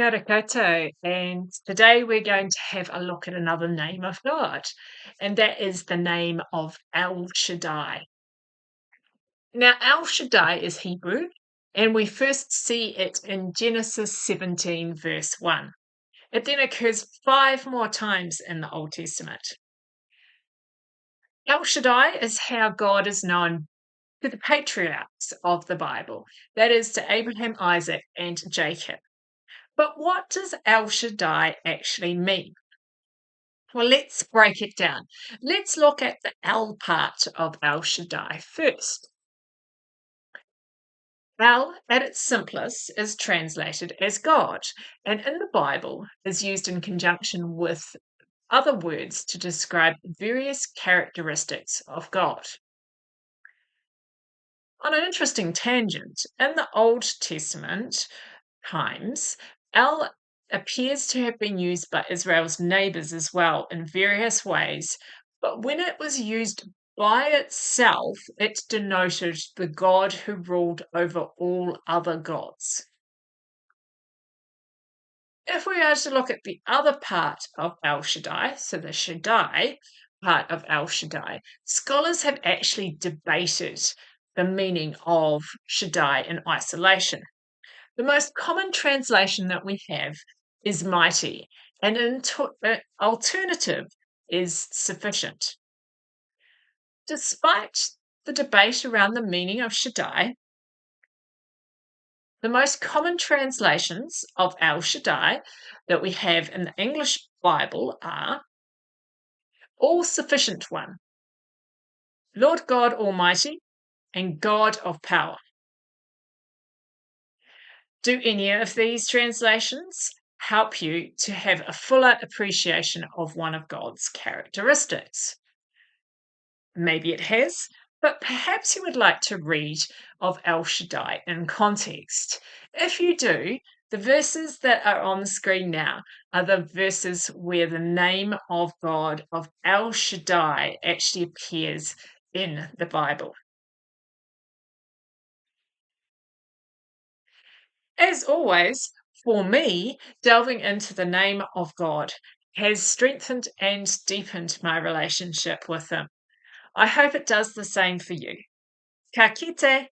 Kia ora koutou, and today we're going to have a look at another name of God, and that is the name of El Shaddai. Now, El Shaddai is Hebrew, and we first see it in Genesis 17, verse 1. It then occurs 5 more times in the Old Testament. El Shaddai is how God is known to the patriarchs of the Bible, that is, to Abraham, Isaac, and Jacob. But what does El Shaddai actually mean? Well, let's break it down. Let's look at the El part of El Shaddai first. El, at its simplest, is translated as God, and in the Bible is used in conjunction with other words to describe various characteristics of God. On an interesting tangent, in the Old Testament times, El appears to have been used by Israel's neighbors as well in various ways, but when it was used by itself, it denoted the God who ruled over all other gods. If we are to look at the other part of El Shaddai, so the Shaddai part of El Shaddai, scholars have actually debated the meaning of Shaddai in isolation. The most common translation that we have is mighty, and an alternative is sufficient. Despite the debate around the meaning of Shaddai, the most common translations of El Shaddai that we have in the English Bible are All Sufficient One, Lord God Almighty, and God of Power. Do any of these translations help you to have a fuller appreciation of one of God's characteristics? Maybe it has, but perhaps you would like to read of El Shaddai in context. If you do, the verses that are on the screen now are the verses where the name of God of El Shaddai actually appears in the Bible. As always, for me, delving into the name of God has strengthened and deepened my relationship with Him. I hope it does the same for you. Ka kite!